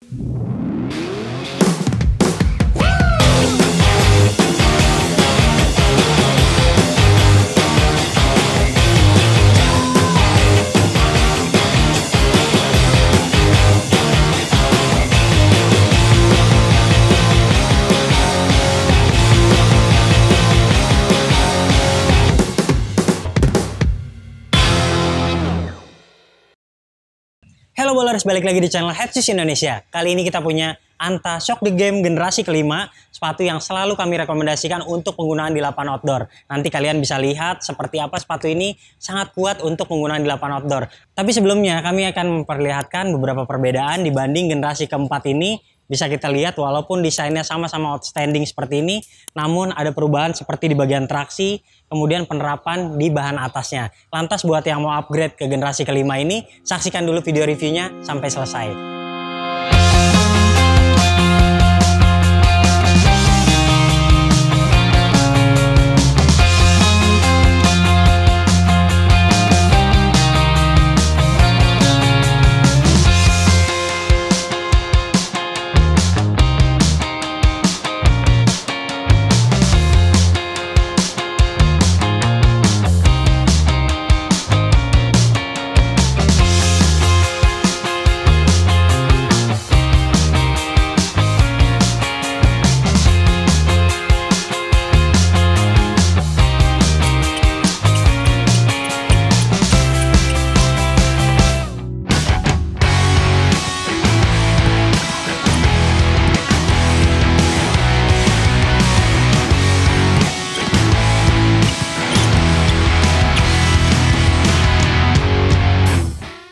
Halo bowlers, balik lagi di channel Headsus Indonesia. Kali ini kita punya Anta Shock the Game generasi kelima, sepatu yang selalu kami rekomendasikan untuk penggunaan di lapangan outdoor. Nanti kalian bisa lihat seperti apa sepatu ini sangat kuat untuk penggunaan di lapangan outdoor. Tapi sebelumnya kami akan memperlihatkan beberapa perbedaan dibanding generasi keempat ini. Bisa kita lihat walaupun desainnya sama-sama outstanding seperti ini, namun ada perubahan seperti di bagian traksi, kemudian penerapan di bahan atasnya. Lantas buat yang mau upgrade ke generasi kelima ini, saksikan dulu video reviewnya sampai selesai.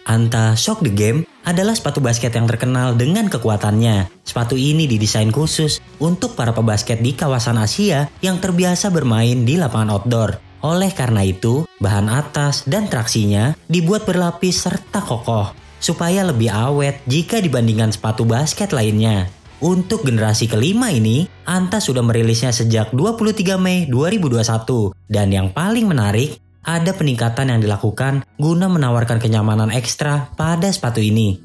Anta Shock the Game adalah sepatu basket yang terkenal dengan kekuatannya. Sepatu ini didesain khusus untuk para pebasket di kawasan Asia yang terbiasa bermain di lapangan outdoor. Oleh karena itu, bahan atas dan traksinya dibuat berlapis serta kokoh, supaya lebih awet jika dibandingkan sepatu basket lainnya. Untuk generasi kelima ini, Anta sudah merilisnya sejak 23 Mei 2021. Dan yang paling menarik, ada peningkatan yang dilakukan guna menawarkan kenyamanan ekstra pada sepatu ini.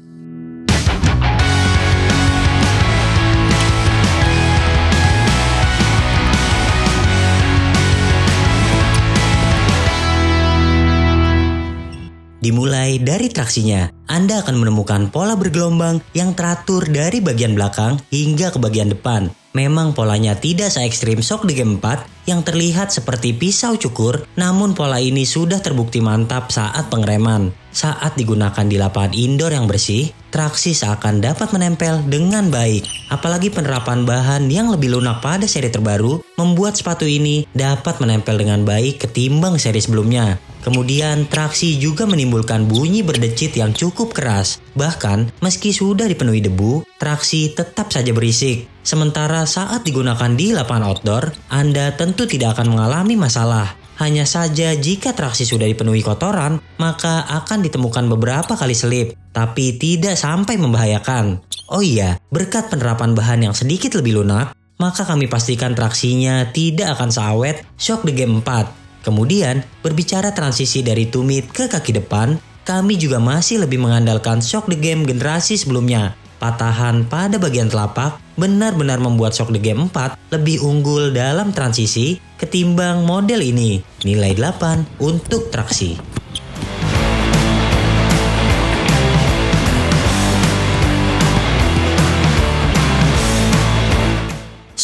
Dimulai dari traksinya, Anda akan menemukan pola bergelombang yang teratur dari bagian belakang hingga ke bagian depan. Memang polanya tidak se-ekstrim Shock the Game 4 yang terlihat seperti pisau cukur, namun pola ini sudah terbukti mantap saat pengereman. Saat digunakan di lapangan indoor yang bersih, traksi seakan dapat menempel dengan baik. Apalagi penerapan bahan yang lebih lunak pada seri terbaru membuat sepatu ini dapat menempel dengan baik ketimbang seri sebelumnya. Kemudian traksi juga menimbulkan bunyi berdecit yang cukup keras. Bahkan meski sudah dipenuhi debu, traksi tetap saja berisik. Sementara saat digunakan di lapangan outdoor, Anda tentu tidak akan mengalami masalah. Hanya saja jika traksi sudah dipenuhi kotoran, maka akan ditemukan beberapa kali selip, tapi tidak sampai membahayakan. Oh iya, berkat penerapan bahan yang sedikit lebih lunak, maka kami pastikan traksinya tidak akan seawet Shock the Game 4. Kemudian, berbicara transisi dari tumit ke kaki depan, kami juga masih lebih mengandalkan Shock the Game generasi sebelumnya. Patahan pada bagian telapak benar-benar membuat Shock the Game 4 lebih unggul dalam transisi ketimbang model ini. Nilai 8 untuk traksi.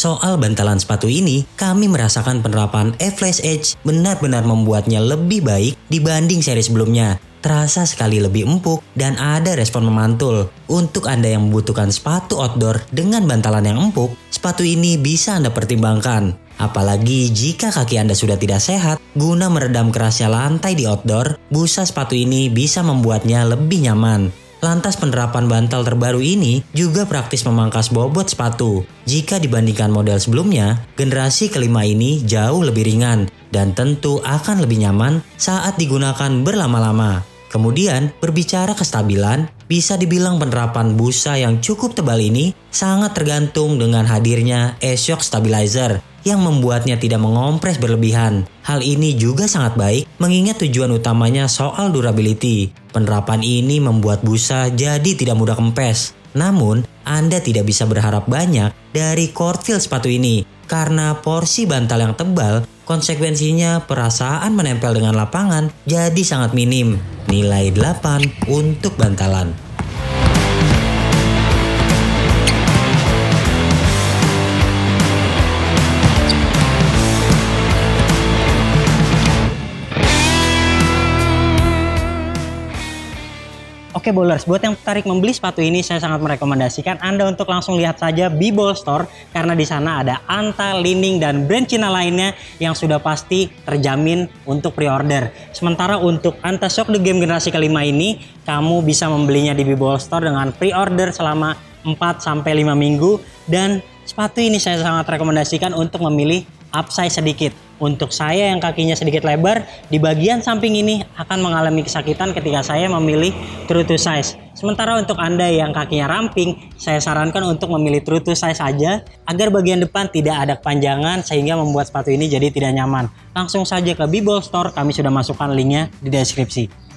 Soal bantalan sepatu ini, kami merasakan penerapan F-Flash Edge benar-benar membuatnya lebih baik dibanding seri sebelumnya. Terasa sekali lebih empuk dan ada respon memantul. Untuk Anda yang membutuhkan sepatu outdoor dengan bantalan yang empuk, sepatu ini bisa Anda pertimbangkan. Apalagi jika kaki Anda sudah tidak sehat, guna meredam kerasnya lantai di outdoor, busa sepatu ini bisa membuatnya lebih nyaman. Lantas penerapan bantal terbaru ini juga praktis memangkas bobot sepatu. Jika dibandingkan model sebelumnya, generasi kelima ini jauh lebih ringan dan tentu akan lebih nyaman saat digunakan berlama-lama. Kemudian berbicara kestabilan, bisa dibilang penerapan busa yang cukup tebal ini sangat tergantung dengan hadirnya E-Shock Stabilizer yang membuatnya tidak mengompres berlebihan. Hal ini juga sangat baik mengingat tujuan utamanya soal durability. Penerapan ini membuat busa jadi tidak mudah kempes. Namun, Anda tidak bisa berharap banyak dari court feel sepatu ini. Karena porsi bantal yang tebal, konsekuensinya perasaan menempel dengan lapangan jadi sangat minim. Nilai 8 untuk bantalan. Oke bowlers, buat yang tertarik membeli sepatu ini, saya sangat merekomendasikan Anda untuk langsung lihat saja B-Ball Store, karena di sana ada Anta, Li-Ning, dan brand Cina lainnya yang sudah pasti terjamin untuk pre-order. Sementara untuk Anta Shock the Game generasi kelima ini, kamu bisa membelinya di B-Ball Store dengan pre-order selama 4-5 minggu, dan sepatu ini saya sangat rekomendasikan untuk memilih upsize sedikit. Untuk saya yang kakinya sedikit lebar, di bagian samping ini akan mengalami kesakitan ketika saya memilih true to size. Sementara untuk Anda yang kakinya ramping, saya sarankan untuk memilih true to size saja agar bagian depan tidak ada kepanjangan sehingga membuat sepatu ini jadi tidak nyaman. Langsung saja ke B-Ball Store, kami sudah masukkan linknya di deskripsi.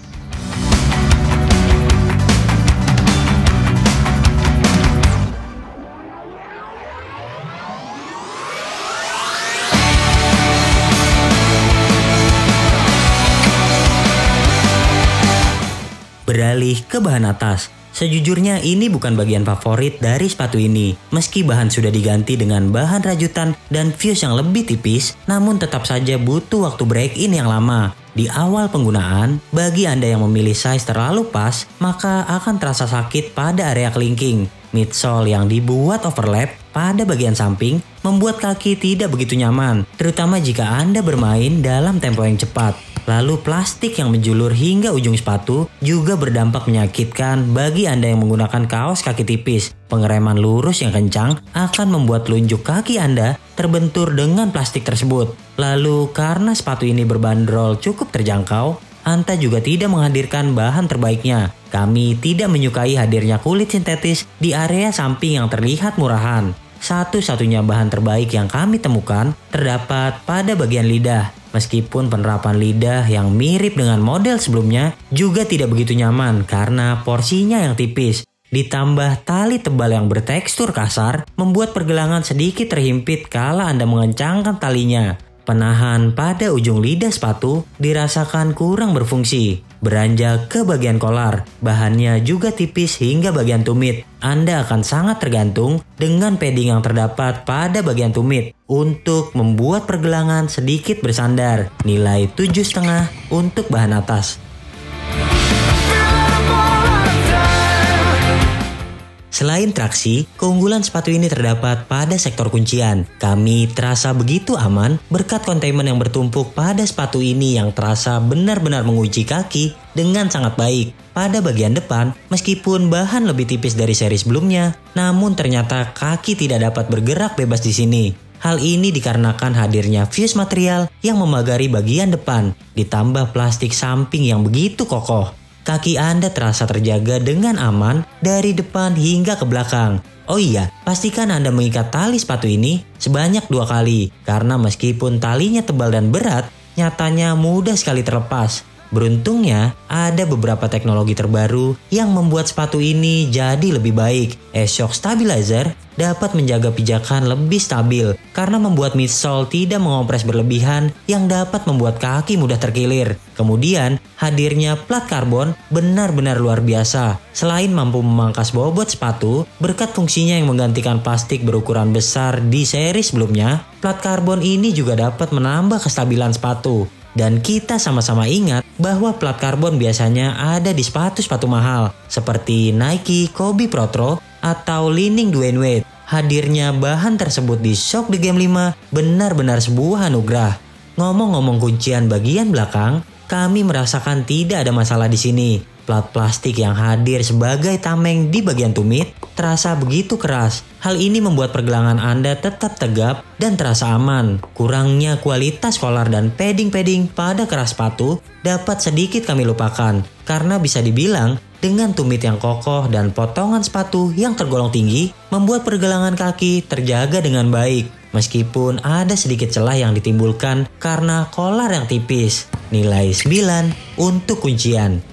Beralih ke bahan atas. Sejujurnya ini bukan bagian favorit dari sepatu ini. Meski bahan sudah diganti dengan bahan rajutan dan fuse yang lebih tipis, namun tetap saja butuh waktu break-in yang lama. Di awal penggunaan, bagi Anda yang memilih size terlalu pas, maka akan terasa sakit pada area kelingking. Midsole yang dibuat overlap pada bagian samping membuat kaki tidak begitu nyaman, terutama jika Anda bermain dalam tempo yang cepat. Lalu plastik yang menjulur hingga ujung sepatu juga berdampak menyakitkan bagi Anda yang menggunakan kaos kaki tipis. Pengereman lurus yang kencang akan membuat telunjuk kaki Anda terbentur dengan plastik tersebut. Lalu karena sepatu ini berbanderol cukup terjangkau, Anta juga tidak menghadirkan bahan terbaiknya. Kami tidak menyukai hadirnya kulit sintetis di area samping yang terlihat murahan. Satu-satunya bahan terbaik yang kami temukan terdapat pada bagian lidah. Meskipun penerapan lidah yang mirip dengan model sebelumnya juga tidak begitu nyaman karena porsinya yang tipis. Ditambah tali tebal yang bertekstur kasar membuat pergelangan sedikit terhimpit kala Anda mengencangkan talinya. Penahan pada ujung lidah sepatu dirasakan kurang berfungsi. Beranjak ke bagian kolar, bahannya juga tipis hingga bagian tumit. Anda akan sangat tergantung dengan padding yang terdapat pada bagian tumit untuk membuat pergelangan sedikit bersandar. Nilai 7,5 untuk bahan atas. Selain traksi, keunggulan sepatu ini terdapat pada sektor kuncian. Kami terasa begitu aman berkat containment yang bertumpuk pada sepatu ini yang terasa benar-benar mengunci kaki dengan sangat baik. Pada bagian depan, meskipun bahan lebih tipis dari seri sebelumnya, namun ternyata kaki tidak dapat bergerak bebas di sini. Hal ini dikarenakan hadirnya fuse material yang memagari bagian depan, ditambah plastik samping yang begitu kokoh. Kaki Anda terasa terjaga dengan aman dari depan hingga ke belakang. Oh iya, pastikan Anda mengikat tali sepatu ini sebanyak 2 kali, karena meskipun talinya tebal dan berat, nyatanya mudah sekali terlepas. Beruntungnya, ada beberapa teknologi terbaru yang membuat sepatu ini jadi lebih baik. S-Shock Stabilizer dapat menjaga pijakan lebih stabil karena membuat midsole tidak mengompres berlebihan yang dapat membuat kaki mudah terkilir. Kemudian, hadirnya plat karbon benar-benar luar biasa. Selain mampu memangkas bobot sepatu, berkat fungsinya yang menggantikan plastik berukuran besar di seri sebelumnya, plat karbon ini juga dapat menambah kestabilan sepatu. Dan kita sama-sama ingat bahwa plat karbon biasanya ada di sepatu-sepatu mahal seperti Nike Kobe Protro atau Li-Ning Dwayne Wade. Hadirnya bahan tersebut di Shock the Game 5 benar-benar sebuah anugerah. Ngomong-ngomong kuncian bagian belakang, kami merasakan tidak ada masalah di sini. Plat plastik yang hadir sebagai tameng di bagian tumit terasa begitu keras. Hal ini membuat pergelangan Anda tetap tegap dan terasa aman. Kurangnya kualitas kolar dan padding-padding pada keras sepatu dapat sedikit kami lupakan. Karena bisa dibilang dengan tumit yang kokoh dan potongan sepatu yang tergolong tinggi membuat pergelangan kaki terjaga dengan baik. Meskipun ada sedikit celah yang ditimbulkan karena kolar yang tipis. Nilai 9 untuk kuncian.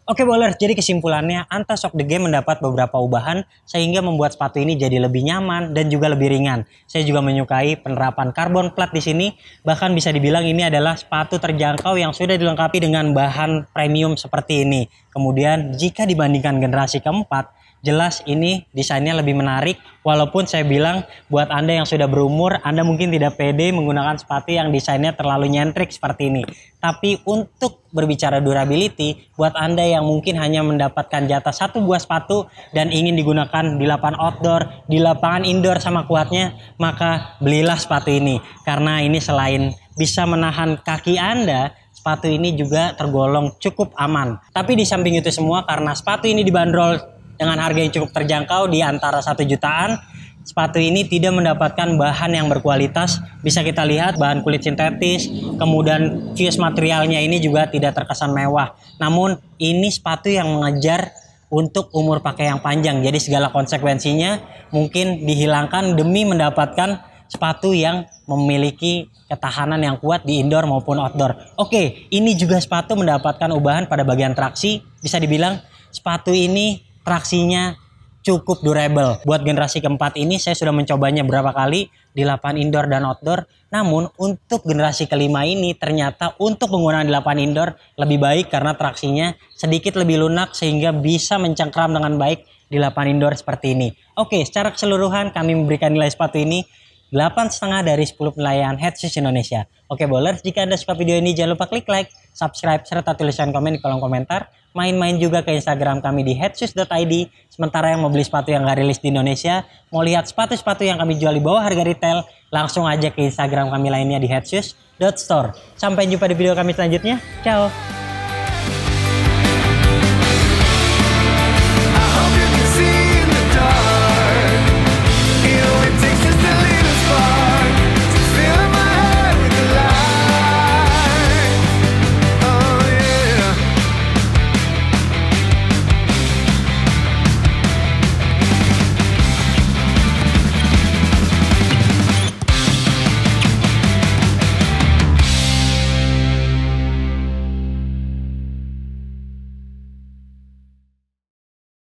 Oke bowlers, jadi kesimpulannya Anta Shock the Game mendapat beberapa ubahan sehingga membuat sepatu ini jadi lebih nyaman dan juga lebih ringan. Saya juga menyukai penerapan carbon plat di sini, bahkan bisa dibilang ini adalah sepatu terjangkau yang sudah dilengkapi dengan bahan premium seperti ini. Kemudian jika dibandingkan generasi keempat, jelas ini desainnya lebih menarik, walaupun saya bilang buat Anda yang sudah berumur, Anda mungkin tidak pede menggunakan sepatu yang desainnya terlalu nyentrik seperti ini. Tapi untuk berbicara durability, buat Anda yang mungkin hanya mendapatkan jatah satu buah sepatu dan ingin digunakan di lapangan outdoor, di lapangan indoor sama kuatnya, maka belilah sepatu ini. Karena ini selain bisa menahan kaki Anda, sepatu ini juga tergolong cukup aman. Tapi di samping itu semua, karena sepatu ini dibanderol dengan harga yang cukup terjangkau di antara 1 jutaan, sepatu ini tidak mendapatkan bahan yang berkualitas. Bisa kita lihat bahan kulit sintetis, kemudian fuse materialnya ini juga tidak terkesan mewah. Namun ini sepatu yang mengejar untuk umur pakai yang panjang. Jadi segala konsekuensinya mungkin dihilangkan demi mendapatkan sepatu yang memiliki ketahanan yang kuat di indoor maupun outdoor. Oke, ini juga sepatu mendapatkan ubahan pada bagian traksi. Bisa dibilang sepatu ini traksinya cukup durable. Buat generasi keempat ini saya sudah mencobanya beberapa kali di lapangan indoor dan outdoor. Namun untuk generasi kelima ini ternyata untuk penggunaan di lapangan indoor lebih baik karena traksinya sedikit lebih lunak sehingga bisa mencengkram dengan baik di lapangan indoor seperti ini. Oke, secara keseluruhan kami memberikan nilai sepatu ini 8,5 dari 10 penilaian Headshoes Indonesia. Oke bowlers, jika Anda suka video ini jangan lupa klik like, subscribe, serta tuliskan komen di kolom komentar. Main-main juga ke Instagram kami di headshoes.id. Sementara yang mau beli sepatu yang gak rilis di Indonesia, mau lihat sepatu-sepatu yang kami jual di bawah harga retail, langsung aja ke Instagram kami lainnya di headshoes.store. Sampai jumpa di video kami selanjutnya. Ciao!